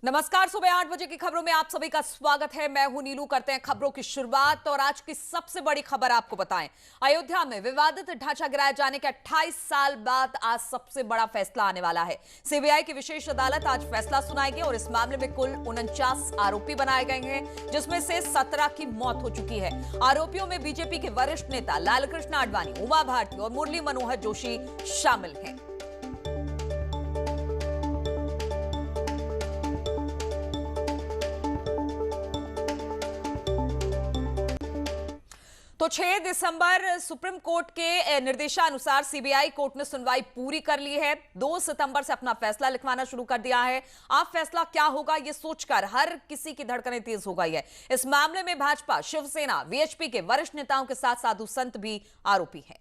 नमस्कार, सुबह 8 बजे की खबरों में आप सभी का स्वागत है। मैं हूं नीलू। करते हैं खबरों की शुरुआत और आज की सबसे बड़ी खबर आपको बताएं। अयोध्या में विवादित ढांचा गिराए जाने के 28 साल बाद आज सबसे बड़ा फैसला आने वाला है। सीबीआई की विशेष अदालत आज फैसला सुनाएगी और इस मामले में कुल 49 आरोपी बनाए गए हैं, जिसमें से 17 की मौत हो चुकी है। आरोपियों में बीजेपी के वरिष्ठ नेता लालकृष्ण आडवाणी, उमा भारती और मुरली मनोहर जोशी शामिल हैं। तो 6 दिसंबर सुप्रीम कोर्ट के निर्देशानुसार सीबीआई कोर्ट ने सुनवाई पूरी कर ली है। 2 सितंबर से अपना फैसला लिखवाना शुरू कर दिया है। अब फैसला क्या होगा ये सोचकर हर किसी की धड़कनें तेज हो गई है। इस मामले में भाजपा, शिवसेना, वीएचपी के वरिष्ठ नेताओं के साथ साधु संत भी आरोपी हैं।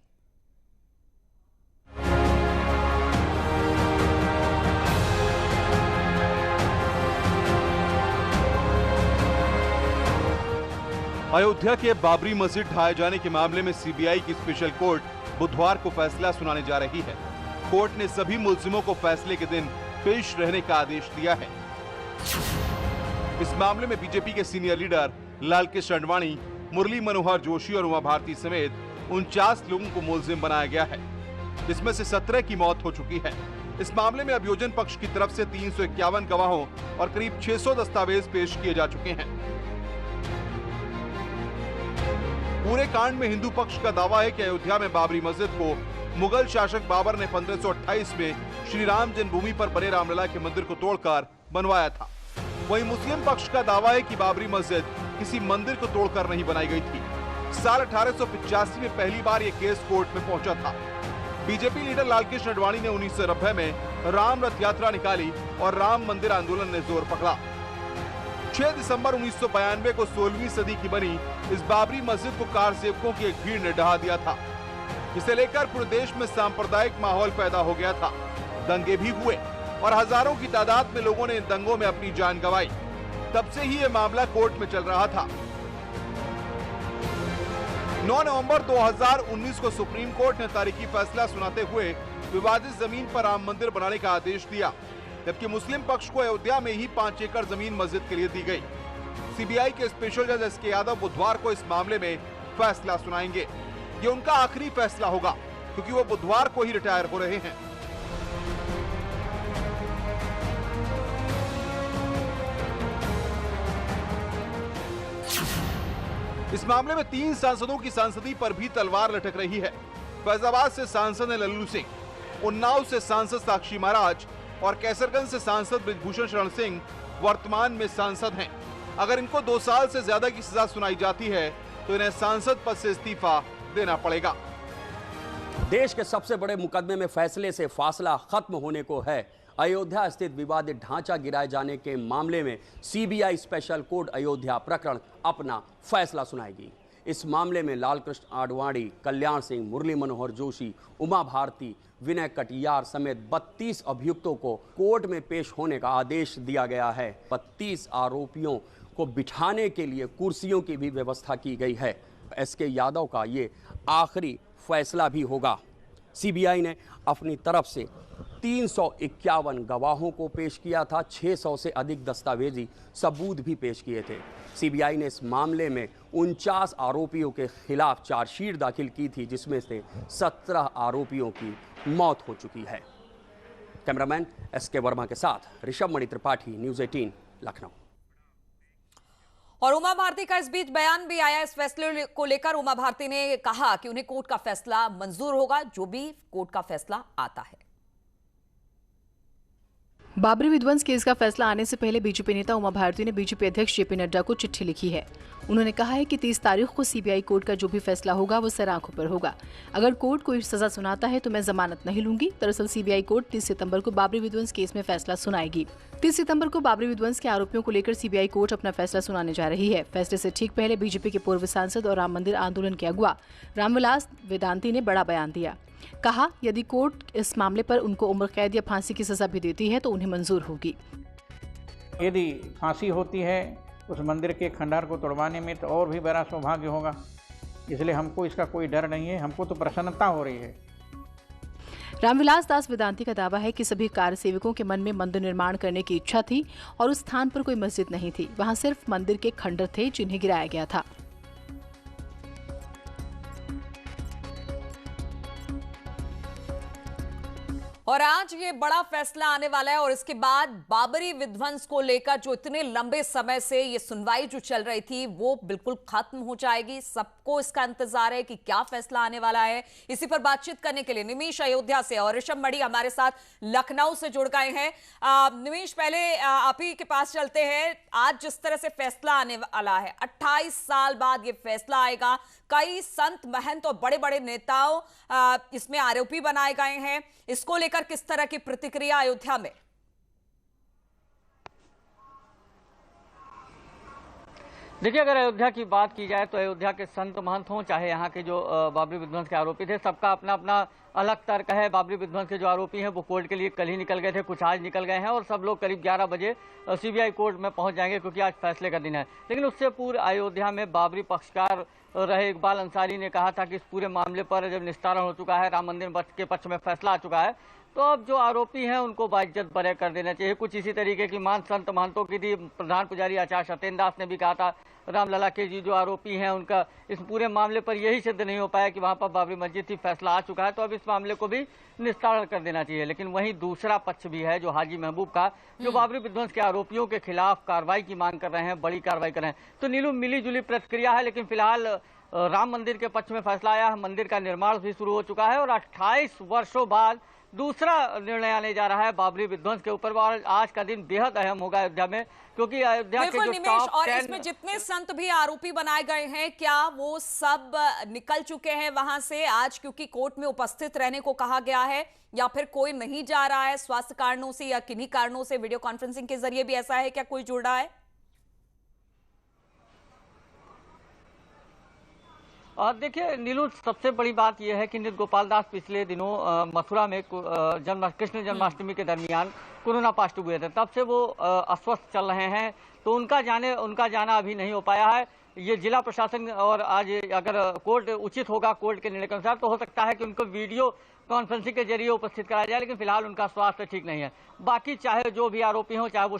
अयोध्या के बाबरी मस्जिद ढाए जाने के मामले में सीबीआई की स्पेशल कोर्ट बुधवार को फैसला सुनाने जा रही है। कोर्ट ने सभी मुल्जिमों को फैसले के दिन पेश रहने का आदेश दिया है। इस मामले में बीजेपी के सीनियर लीडर लालकृष्ण आडवाणी, मुरली मनोहर जोशी और उमा भारती समेत 49 लोगों को मुल्जिम बनाया गया है, जिसमें से 17 की मौत हो चुकी है। इस मामले में अभियोजन पक्ष की तरफ से 351 गवाहों और करीब 600 दस्तावेज पेश किए जा चुके हैं। पूरे कांड में हिंदू पक्ष का दावा है कि अयोध्या में बाबरी मस्जिद को मुगल शासक बाबर ने 1528 में श्री राम जन्मभूमि पर बने रामलला के मंदिर को तोड़कर बनवाया था। वहीं मुस्लिम पक्ष का दावा है कि बाबरी मस्जिद किसी मंदिर को तोड़कर नहीं बनाई गई थी। साल 1885 में पहली बार यह केस कोर्ट में पहुंचा था। बीजेपी लीडर लालकृष्ण आडवाणी ने 1990 में राम रथ यात्रा निकाली और राम मंदिर आंदोलन ने जोर पकड़ा। 6 दिसंबर 1992 को 16वीं सदी की बनी इस बाबरी मस्जिद को कार सेवकों की एक भीड़ ने ढहा दिया था। इसे लेकर पूरे देश में सांप्रदायिक माहौल पैदा हो गया था। दंगे भी हुए और हजारों की तादाद में लोगों ने इन दंगों में अपनी जान गंवाई। तब से ही यह मामला कोर्ट में चल रहा था। 9 नवंबर 2019 को सुप्रीम कोर्ट ने तारीखी फैसला सुनाते हुए विवादित जमीन पर राम मंदिर बनाने का आदेश दिया, जबकि मुस्लिम पक्ष को अयोध्या में ही 5 एकड़ जमीन मस्जिद के लिए दी गई। सीबीआई के स्पेशल जज एसके यादव बुधवार को इस मामले में फैसला सुनाएंगे। ये उनका आखिरी फैसला होगा, क्योंकि वो बुधवार को ही रिटायर हो रहे हैं। इस मामले में 3 सांसदों की सांसदी पर भी तलवार लटक रही है। फैजाबाद से सांसद है लल्लू सिंह, उन्नाव से सांसद साक्षी महाराज और कैसरगंज से सांसद ब्रिजभूषण शरण सिंह वर्तमान में सांसद हैं। अगर इनको 2 साल से ज्यादा की सजा सुनाई जाती है तो इन्हें सांसद पद से इस्तीफा देना पड़ेगा। देश के सबसे बड़े मुकदमे में फैसले से फासला खत्म होने को है। अयोध्या स्थित विवादित ढांचा गिराए जाने के मामले में सीबीआई स्पेशल कोर्ट अयोध्या प्रकरण अपना फैसला सुनाएगी। इस मामले में लालकृष्ण आडवाणी, कल्याण सिंह, मुरली मनोहर जोशी, उमा भारती, विनय कटियार समेत 32 अभियुक्तों को कोर्ट में पेश होने का आदेश दिया गया है। 32 आरोपियों को बिठाने के लिए कुर्सियों की भी व्यवस्था की गई है। एसके यादव का ये आखिरी फैसला भी होगा। सीबीआई ने अपनी तरफ से 351 गवाहों को पेश किया था। 600 से अधिक दस्तावेजी सबूत भी पेश किए थे। सीबीआई ने इस मामले में 49 आरोपियों के खिलाफ चार्जशीट दाखिल की थी, जिसमें से 17 आरोपियों की मौत हो चुकी है। कैमरामैन एसके वर्मा के साथ ऋषभ मणि त्रिपाठी, न्यूज़ 18, लखनऊ। और उमा भारती का इस बीच बयान भी आया। इस फैसले को लेकर उमा भारती ने कहा कि उन्हें कोर्ट का फैसला मंजूर होगा, जो भी कोर्ट का फैसला आता है। बाबरी विध्वंस केस का फैसला आने से पहले बीजेपी नेता उमा भारती ने बीजेपी अध्यक्ष जेपी नड्डा को चिट्ठी लिखी है। उन्होंने कहा है कि 30 तारीख को सीबीआई कोर्ट का जो भी फैसला होगा वो सर आंखों पर होगा। अगर कोर्ट कोई सजा सुनाता है तो मैं जमानत नहीं लूंगी। दरअसल सीबीआई कोर्ट 30 सितंबर को बाबरी विध्वंस केस में फैसला सुनाएगी। 30 सितंबर को बाबरी विध्वंस के आरोपियों को लेकर सीबीआई कोर्ट अपना फैसला सुनाने जा रही है। फैसले से ठीक पहले बीजेपी के पूर्व सांसद और राम मंदिर आंदोलन के अगुवा रामविलास वेदांती ने बड़ा बयान दिया। कहा, यदि कोर्ट इस मामले पर उनको उम्र कैद या फांसी की सजा भी देती है तो उन्हें मंजूर होगी। यदि फांसी होती है उस मंदिर के खंडहर को तोड़वाने में तो और भी बड़ा सौभाग्य होगा। इसलिए हमको इसका कोई डर नहीं है, हमको तो प्रसन्नता हो रही है। रामविलास दास वेदांती का दावा है कि सभी कार सेवकों के मन में मंदिर निर्माण करने की इच्छा थी और उस स्थान पर कोई मस्जिद नहीं थी। वहां सिर्फ मंदिर के खंडर थे जिन्हें गिराया गया था। और आज ये बड़ा फैसला आने वाला है और इसके बाद बाबरी विध्वंस को लेकर जो इतने लंबे समय से ये सुनवाई जो चल रही थी वो बिल्कुल खत्म हो जाएगी। सबको इसका इंतजार है कि क्या फैसला आने वाला है। इसी पर बातचीत करने के लिए निमीश अयोध्या से और ऋषभ मड़ी हमारे साथ लखनऊ से जुड़ गए हैं। निमीश, पहले आप ही के पास चलते हैं। आज जिस तरह से फैसला आने वाला है, 28 साल बाद ये फैसला आएगा। कई संत महंत और बड़े बड़े नेताओं इसमें आरोपी बनाए गए हैं। इसको लेकर किस तरह की प्रतिक्रिया अयोध्या में? देखिए, अगर अयोध्या की बात की जाए तो अयोध्या के संत महंत हों, चाहे यहाँ के जो बाबरी विध्वंस के आरोपी थे, सबका अपना अपना अलग तर्क है। बाबरी विध्वंस के जो आरोपी हैं वो कोर्ट के लिए कल ही निकल गए थे, कुछ आज निकल गए हैं और सब लोग करीब 11 बजे सीबीआई कोर्ट में पहुंच जाएंगे क्योंकि आज फैसले का दिन है। लेकिन उससे पूर्व अयोध्या में बाबरी पक्षकार रहे इकबाल अंसारी ने कहा था कि इस पूरे मामले पर जब निस्तारण हो चुका है, राम मंदिर के पक्ष में फैसला आ चुका है, तो अब जो आरोपी हैं उनको बाइज्जत बरी कर देना चाहिए। कुछ इसी तरीके की मान संत महंतों की थी। प्रधान पुजारी आचार्य सत्येंद्र दास ने भी कहा था रामलला के जी जो आरोपी हैं उनका इस पूरे मामले पर यही सिद्ध नहीं हो पाया कि वहां पर बाबरी मस्जिद थी, फैसला आ चुका है, तो अब इस मामले को भी निस्तारण कर देना चाहिए। लेकिन वहीं दूसरा पक्ष भी है जो हाजी महबूब का, जो बाबरी विध्वंस के आरोपियों के खिलाफ कार्रवाई की मांग कर रहे हैं, बड़ी कार्रवाई कर रहे हैं। तो नीलू, मिली जुली प्रतिक्रिया है, लेकिन फिलहाल राम मंदिर के पक्ष में फैसला आया है। मंदिर का निर्माण भी शुरू हो चुका है और 28 वर्षों बाद दूसरा निर्णय आने जा रहा है बाबरी विध्वंस के ऊपर। और आज का दिन बेहद अहम होगा अयोध्या में, क्योंकि अयोध्या के जो टॉप 10 और इसमें जितने संत भी आरोपी बनाए गए हैं, क्या वो सब निकल चुके हैं वहां से आज, क्योंकि कोर्ट में उपस्थित रहने को कहा गया है, या फिर कोई नहीं जा रहा है स्वास्थ्य कारणों से या किन्हीं कारणों से? वीडियो कॉन्फ्रेंसिंग के जरिए भी ऐसा है क्या, कोई जुड़ रहा है? और देखिए नीलू, सबसे बड़ी बात यह है कि नृत्य गोपाल दास पिछले दिनों मथुरा में कृष्ण जन्माष्टमी के दरमियान कोरोना पॉजिटिव हुए थे। तब से वो अस्वस्थ चल रहे हैं, तो उनका जाना अभी नहीं हो पाया है। ये जिला प्रशासन और आज अगर कोर्ट उचित होगा, कोर्ट के निर्णय के अनुसार, तो हो सकता है कि उनको वीडियो कॉन्फ्रेंसिंग के जरिए उपस्थित कराया जाए, लेकिन फिलहाल उनका स्वास्थ्य ठीक नहीं है। बाकी चाहे जो भी आरोपी हों, चाहे वो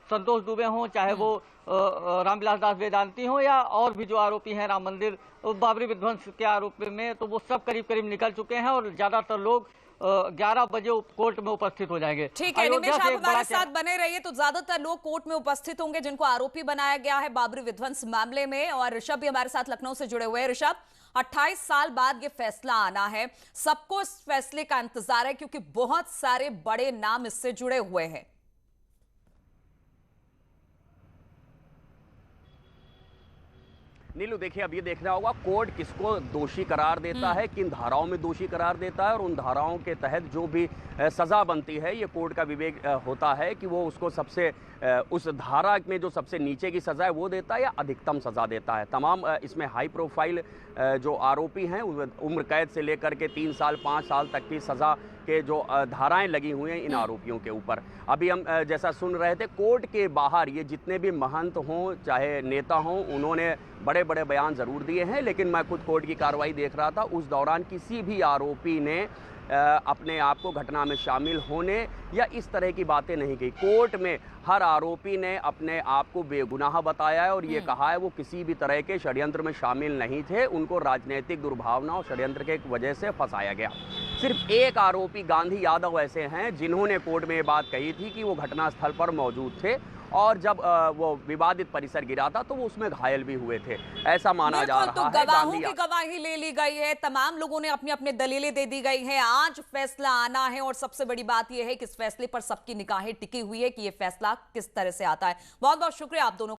संतोष दुबे हों, चाहे वो रामविलास दास वेदांती हों, या और भी जो आरोपी हैं राम मंदिर बाबरी विध्वंस के आरोप में, तो वो सब करीब करीब निकल चुके हैं और ज्यादातर लोग 11 बजे कोर्ट में उपस्थित हो जाएंगे। ठीक है निमेश, आप हमारे साथ बने रहिए। तो ज्यादातर लोग कोर्ट में उपस्थित होंगे जिनको आरोपी बनाया गया है बाबरी विध्वंस मामले में। और ऋषभ भी हमारे साथ लखनऊ से जुड़े हुए हैं। ऋषभ, 28 साल बाद ये फैसला आना है, सबको इस फैसले का इंतजार है क्योंकि बहुत सारे बड़े नाम इससे जुड़े हुए हैं। नीलू, देखिए अब ये देखना होगा कोर्ट किसको दोषी करार देता है, किन धाराओं में दोषी करार देता है, और उन धाराओं के तहत जो भी सज़ा बनती है, ये कोर्ट का विवेक होता है कि वो उसको सबसे उस धारा में जो सबसे नीचे की सज़ा है वो देता है या अधिकतम सज़ा देता है। तमाम इसमें हाई प्रोफाइल जो आरोपी हैं उम्र कैद से लेकर के 3 साल 5 साल तक की सज़ा के जो धाराएं लगी हुई हैं इन आरोपियों के ऊपर। अभी हम जैसा सुन रहे थे, कोर्ट के बाहर ये जितने भी महंत हों चाहे नेता हों, उन्होंने बड़े बड़े बयान ज़रूर दिए हैं, लेकिन मैं खुद कोर्ट की कार्रवाई देख रहा था, उस दौरान किसी भी आरोपी ने अपने आप को घटना में शामिल होने या इस तरह की बातें नहीं की। कोर्ट में हर आरोपी ने अपने आप को बेगुनाह बताया है और ये कहा है वो किसी भी तरह के षड्यंत्र में शामिल नहीं थे, उनको राजनीतिक दुर्भावना और षड्यंत्र के वजह से फंसाया गया। सिर्फ एक आरोपी गांधी यादव ऐसे हैं जिन्होंने कोर्ट में ये बात कही थी कि वो घटनास्थल पर मौजूद थे और जब वो विवादित परिसर गिरा था तो वो उसमें घायल भी हुए थे, ऐसा माना जा रहा है। गवाहों की गवाही ले ली गई है, तमाम लोगों ने अपनी अपनी दलीलें दे दी गई हैं। आज फैसला आना है और सबसे बड़ी बात यह है कि इस फैसले पर सबकी निगाहें टिकी हुई है कि यह फैसला किस तरह से आता है। बहुत बहुत शुक्रिया आप दोनों।